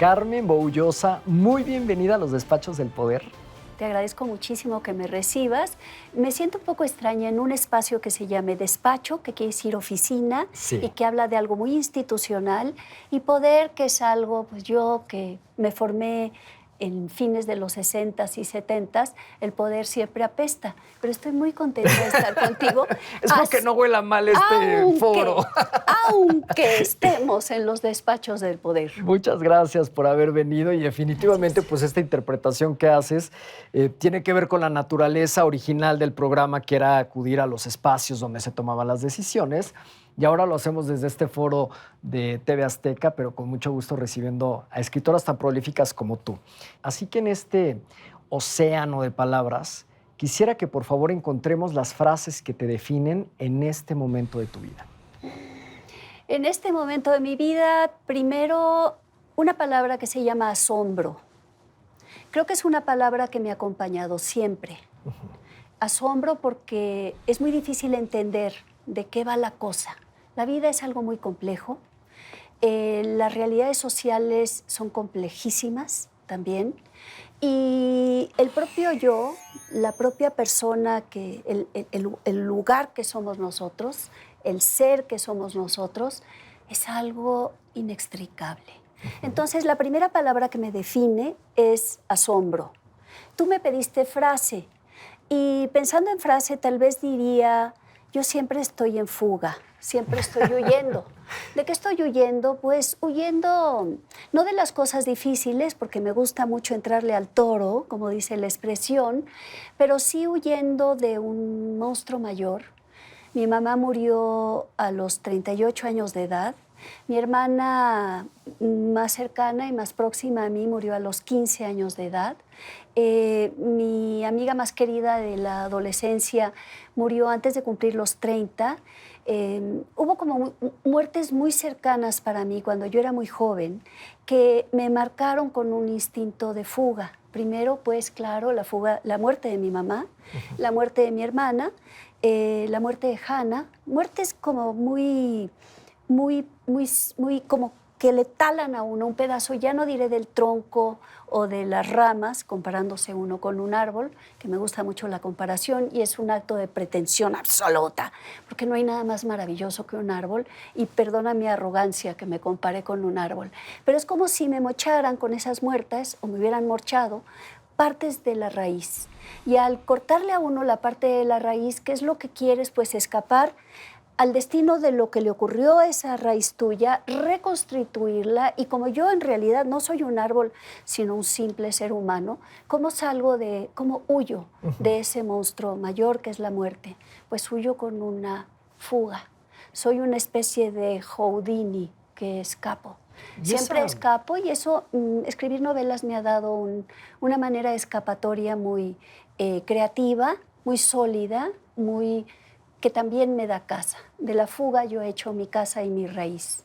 Carmen Boullosa, muy bienvenida a los Despachos del Poder. Te agradezco muchísimo que me recibas. Me siento un poco extraña en un espacio que se llame despacho, que quiere decir oficina, Sí. y que habla de algo muy institucional, y poder, que es algo, pues yo que me formé en fines de los 60s y 70s, el poder siempre apesta. Pero estoy muy contenta de estar contigo. Espero que no huela mal foro. Aunque estemos en los despachos del poder. Muchas gracias por haber venido y definitivamente pues esta interpretación que haces tiene que ver con la naturaleza original del programa, que era acudir a los espacios donde se tomaban las decisiones. Y ahora lo hacemos desde este foro de TV Azteca, pero con mucho gusto recibiendo a escritoras tan prolíficas como tú. Así que en este océano de palabras, quisiera que por favor encontremos las frases que te definen en este momento de tu vida. En este momento de mi vida, primero, una palabra que se llama asombro. Creo que es una palabra que me ha acompañado siempre. Asombro porque es muy difícil entender de qué va la cosa. La vida es algo muy complejo. Las realidades sociales son complejísimas también. Y el propio yo, la propia persona, el lugar que somos nosotros, el ser que somos nosotros, es algo inextricable. Entonces, la primera palabra que me define es asombro. Tú me pediste frase, y pensando en frase, tal vez diría, yo siempre estoy en fuga, siempre estoy huyendo. ¿De qué estoy huyendo? Pues huyendo no de las cosas difíciles, porque me gusta mucho entrarle al toro, como dice la expresión, pero sí huyendo de un monstruo mayor. Mi mamá murió a los 38 años de edad. Mi hermana más cercana y más próxima a mí murió a los 15 años de edad. Mi amiga más querida de la adolescencia murió antes de cumplir los 30. Hubo como muertes muy cercanas para mí cuando yo era muy joven que me marcaron con un instinto de fuga. Primero, pues claro, la muerte de mi mamá, la muerte de mi hermana, la muerte de Hannah, muertes como muy como que le talan a uno un pedazo, ya no diré del tronco o de las ramas, comparándose uno con un árbol, que me gusta mucho la comparación, y es un acto de pretensión absoluta, porque no hay nada más maravilloso que un árbol, y perdona mi arrogancia que me compare con un árbol, pero es como si me mocharan con esas muertas, o me hubieran morchado, partes de la raíz. Y al cortarle a uno la parte de la raíz, ¿qué es lo que quieres? Pues escapar al destino de lo que le ocurrió a esa raíz tuya, reconstituirla, y como yo en realidad no soy un árbol, sino un simple ser humano, ¿cómo huyo de ese monstruo mayor que es la muerte? Pues huyo con una fuga. Soy una especie de Houdini que escapo. Siempre escapo, y eso, escribir novelas me ha dado una manera escapatoria muy creativa, muy sólida, que también me da casa. De la fuga yo he hecho mi casa y mi raíz.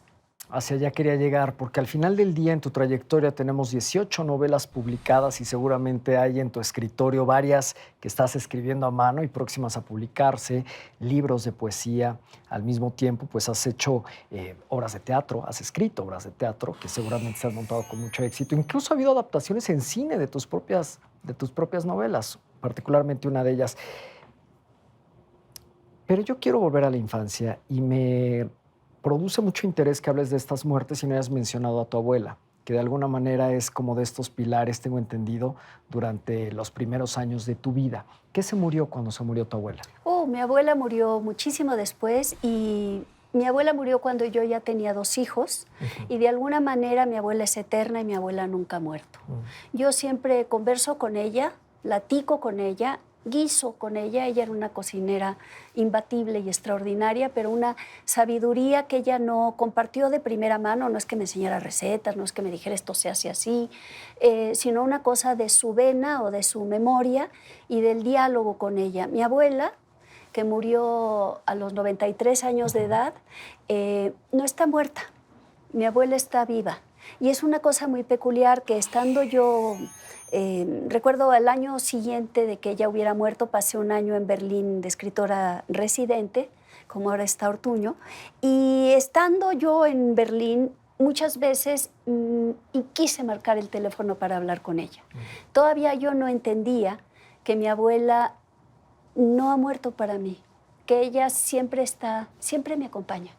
Hacia allá quería llegar, porque al final del día en tu trayectoria tenemos 18 novelas publicadas y seguramente hay en tu escritorio varias que estás escribiendo a mano y próximas a publicarse, libros de poesía. Al mismo tiempo, pues has hecho obras de teatro, has escrito obras de teatro que seguramente se han montado con mucho éxito. Incluso ha habido adaptaciones en cine de tus propias novelas, particularmente una de ellas. Pero yo quiero volver a la infancia y me produce mucho interés que hables de estas muertes y no hayas mencionado a tu abuela, que de alguna manera es como de estos pilares, tengo entendido, durante los primeros años de tu vida. ¿Qué se murió cuando se murió tu abuela? Mi abuela murió muchísimo después, y mi abuela murió cuando yo ya tenía 2 hijos, y de alguna manera mi abuela es eterna y mi abuela nunca ha muerto. Yo siempre converso con ella, platico con ella, guiso con ella. Ella era una cocinera imbatible y extraordinaria, pero una sabiduría que ella no compartió de primera mano. No es que me enseñara recetas, no es que me dijera esto se hace así, sino una cosa de su vena o de su memoria y del diálogo con ella. Mi abuela, que murió a los 93 años de edad, no está muerta. Mi abuela está viva. Y es una cosa muy peculiar que estando yo... recuerdo el año siguiente de que ella hubiera muerto, pasé un año en Berlín de escritora residente, como ahora está Ortuño, y estando yo en Berlín muchas veces y quise marcar el teléfono para hablar con ella. Todavía yo no entendía que mi abuela no ha muerto para mí, que ella siempre me acompaña.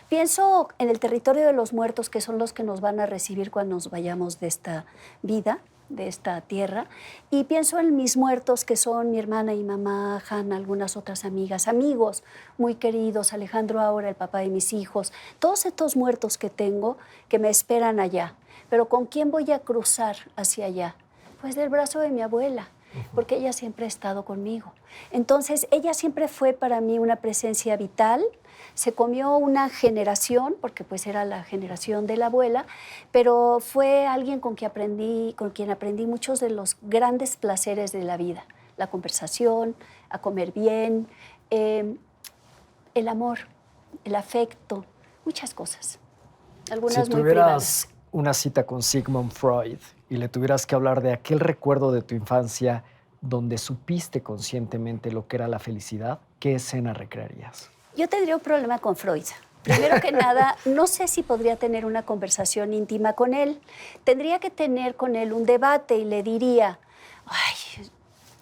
Pienso en el territorio de los muertos, que son los que nos van a recibir cuando nos vayamos de esta vida, de esta tierra, y pienso en mis muertos, que son mi hermana y mamá, Hanna, algunas otras amigas, amigos muy queridos, Alejandro ahora, el papá de mis hijos, todos estos muertos que tengo que me esperan allá. Pero ¿con quién voy a cruzar hacia allá? Pues del brazo de mi abuela, porque ella siempre ha estado conmigo. Entonces, ella siempre fue para mí una presencia vital. Se comió una generación, porque pues era la generación de la abuela, pero fue alguien con quien aprendí muchos de los grandes placeres de la vida. La conversación, a comer bien, el amor, el afecto, muchas cosas. Algunas Si muy privadas. tuvieras una cita con Sigmund Freud y le tuvieras que hablar de aquel recuerdo de tu infancia donde supiste conscientemente lo que era la felicidad, ¿qué escena recrearías? Yo tendría un problema con Freud. Primero que nada, no sé si podría tener una conversación íntima con él. Tendría que tener con él un debate y le diría, ay,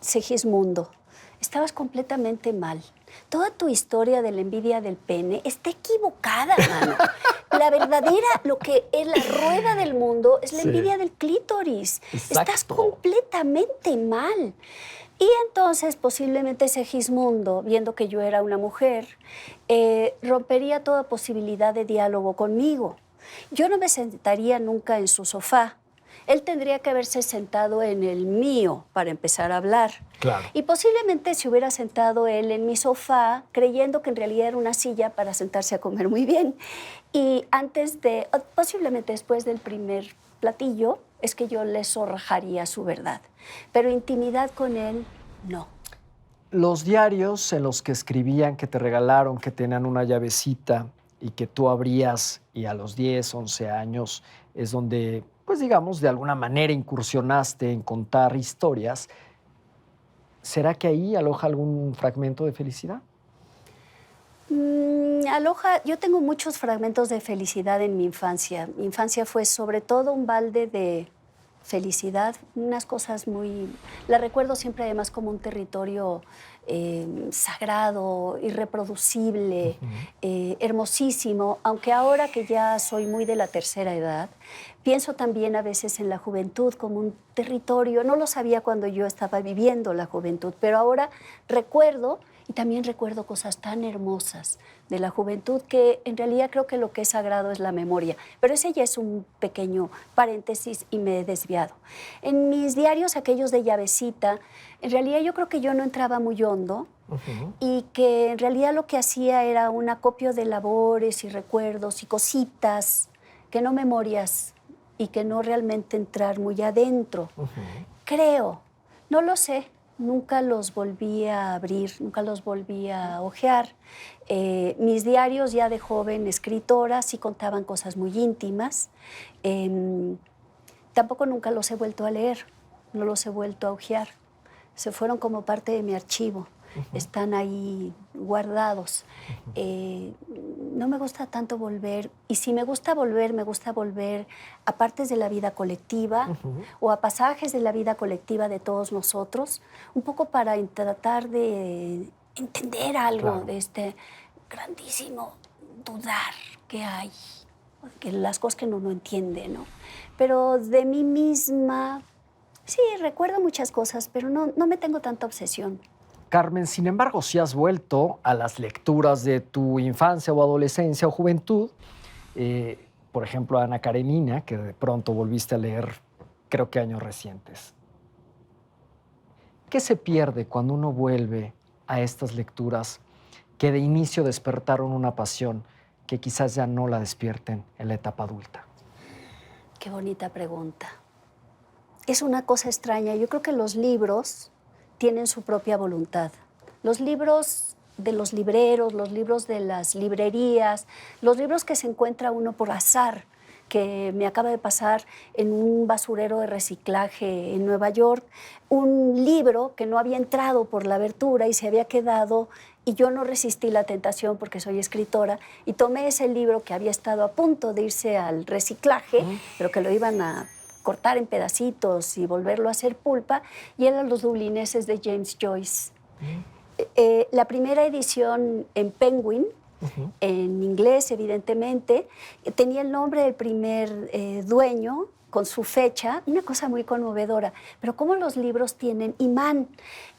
Segismundo, estabas completamente mal. Toda tu historia de la envidia del pene está equivocada, mano. La verdadera, lo que es la rueda del mundo, es la envidia del clítoris. Exacto. Estás completamente mal. Y entonces posiblemente Segismundo, viendo que yo era una mujer, rompería toda posibilidad de diálogo conmigo. Yo no me sentaría nunca en su sofá. Él tendría que haberse sentado en el mío para empezar a hablar. Claro. Y posiblemente se hubiera sentado él en mi sofá, creyendo que en realidad era una silla para sentarse a comer muy bien. Y posiblemente después del primer platillo, es que yo le zorrajaría su verdad. Pero intimidad con él, no. Los diarios en los que escribían que te regalaron, que tenían una llavecita y que tú abrías y a los 10, 11 años es donde, pues digamos, de alguna manera incursionaste en contar historias. ¿Será que ahí aloja algún fragmento de felicidad? Yo tengo muchos fragmentos de felicidad en mi infancia. Mi infancia fue sobre todo un balde de felicidad, unas cosas la recuerdo siempre además como un territorio sagrado, irreproducible, hermosísimo, aunque ahora que ya soy muy de la tercera edad, pienso también a veces en la juventud como un territorio, no lo sabía cuando yo estaba viviendo la juventud, pero ahora recuerdo. Y también recuerdo cosas tan hermosas de la juventud que en realidad creo que lo que es sagrado es la memoria. Pero ese ya es un pequeño paréntesis y me he desviado. En mis diarios, aquellos de llavecita, en realidad yo creo que yo no entraba muy hondo y que en realidad lo que hacía era un acopio de labores y recuerdos y cositas, que no memorias y que no realmente entrar muy adentro. Creo, no lo sé. Nunca los volví a abrir, nunca los volví a hojear. Mis diarios ya de joven escritora sí contaban cosas muy íntimas. Tampoco nunca los he vuelto a leer, no los he vuelto a hojear. Se fueron como parte de mi archivo. Están ahí guardados. No me gusta tanto volver, y si me gusta volver a partes de la vida colectiva o a pasajes de la vida colectiva de todos nosotros, un poco para tratar de entender algo de este grandísimo dudar que hay, que las cosas que uno no entiende, ¿no? Pero de mí misma, sí, recuerdo muchas cosas, pero no me tengo tanta obsesión. Carmen, sin embargo, si has vuelto a las lecturas de tu infancia o adolescencia o juventud, por ejemplo, a Ana Karenina, que de pronto volviste a leer, creo que años recientes. ¿Qué se pierde cuando uno vuelve a estas lecturas que de inicio despertaron una pasión que quizás ya no la despierten en la etapa adulta? Qué bonita pregunta. Es una cosa extraña. Yo creo que los libros tienen su propia voluntad. Los libros de los libreros, los libros de las librerías, los libros que se encuentra uno por azar, que me acaba de pasar en un basurero de reciclaje en Nueva York, un libro que no había entrado por la abertura y se había quedado Y yo no resistí la tentación porque soy escritora y tomé ese libro que había estado a punto de irse al reciclaje, pero que lo iban a cortar en pedacitos y volverlo a hacer pulpa, y eran Los dublineses de James Joyce. La primera edición en Penguin, en inglés evidentemente, tenía el nombre del primer dueño, con su fecha, una cosa muy conmovedora. Pero cómo los libros tienen imán.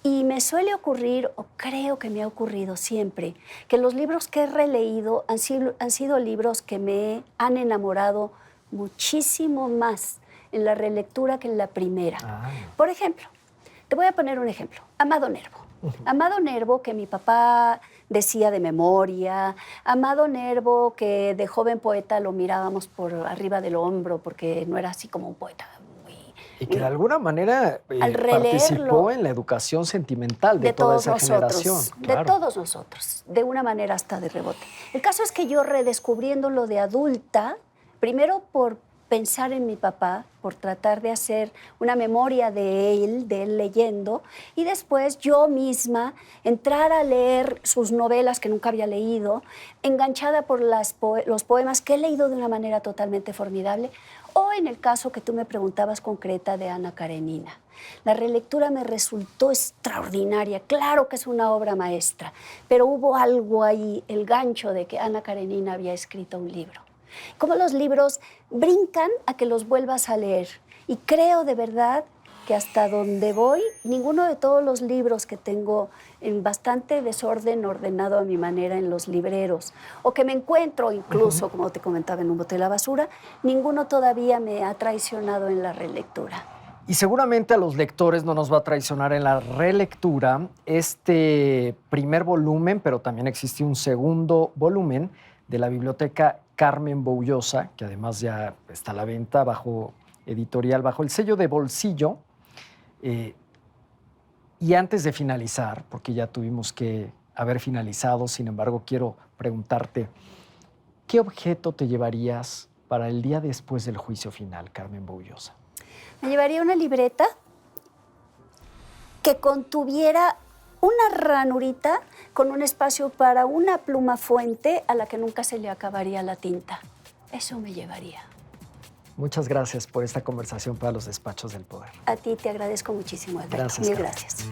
Y me suele ocurrir, o creo que me ha ocurrido siempre, que los libros que he releído han sido libros que me han enamorado muchísimo más en la relectura que en la primera. Por ejemplo, te voy a poner un ejemplo. Amado Nervo. Amado Nervo, que mi papá decía de memoria, Amado Nervo, que de joven poeta lo mirábamos por arriba del hombro porque no era así como un poeta muy... Y que de alguna manera al participó en la educación sentimental de toda esa generación. De todos nosotros, de una manera hasta de rebote. El caso es que yo redescubriéndolo de adulta, primero por pensar en mi papá, por tratar de hacer una memoria de él leyendo, y después yo misma entrar a leer sus novelas que nunca había leído, enganchada por los poemas que he leído de una manera totalmente formidable, o en el caso que tú me preguntabas concreta de Ana Karenina. La relectura me resultó extraordinaria, claro que es una obra maestra, pero hubo algo ahí, el gancho de que Ana Karenina había escrito un libro. Cómo los libros brincan a que los vuelvas a leer. Y creo de verdad que hasta donde voy, ninguno de todos los libros que tengo en bastante desorden ordenado a mi manera en los libreros, o que me encuentro incluso, como te comentaba, en un bote de la basura, ninguno todavía me ha traicionado en la relectura. Y seguramente a los lectores no nos va a traicionar en la relectura este primer volumen, pero también existe un segundo volumen de la biblioteca Carmen Boullosa, que además ya está a la venta bajo editorial, bajo el sello de Bolsillo. Y antes de finalizar, porque ya tuvimos que haber finalizado, sin embargo, quiero preguntarte, ¿qué objeto te llevarías para el día después del juicio final, Carmen Boullosa? Me llevaría una libreta que contuviera una ranurita con un espacio para una pluma fuente a la que nunca se le acabaría la tinta. Eso me llevaría. Muchas gracias por esta conversación para los Despachos del Poder. A ti te agradezco muchísimo, Alberto. Gracias. Mil gracias.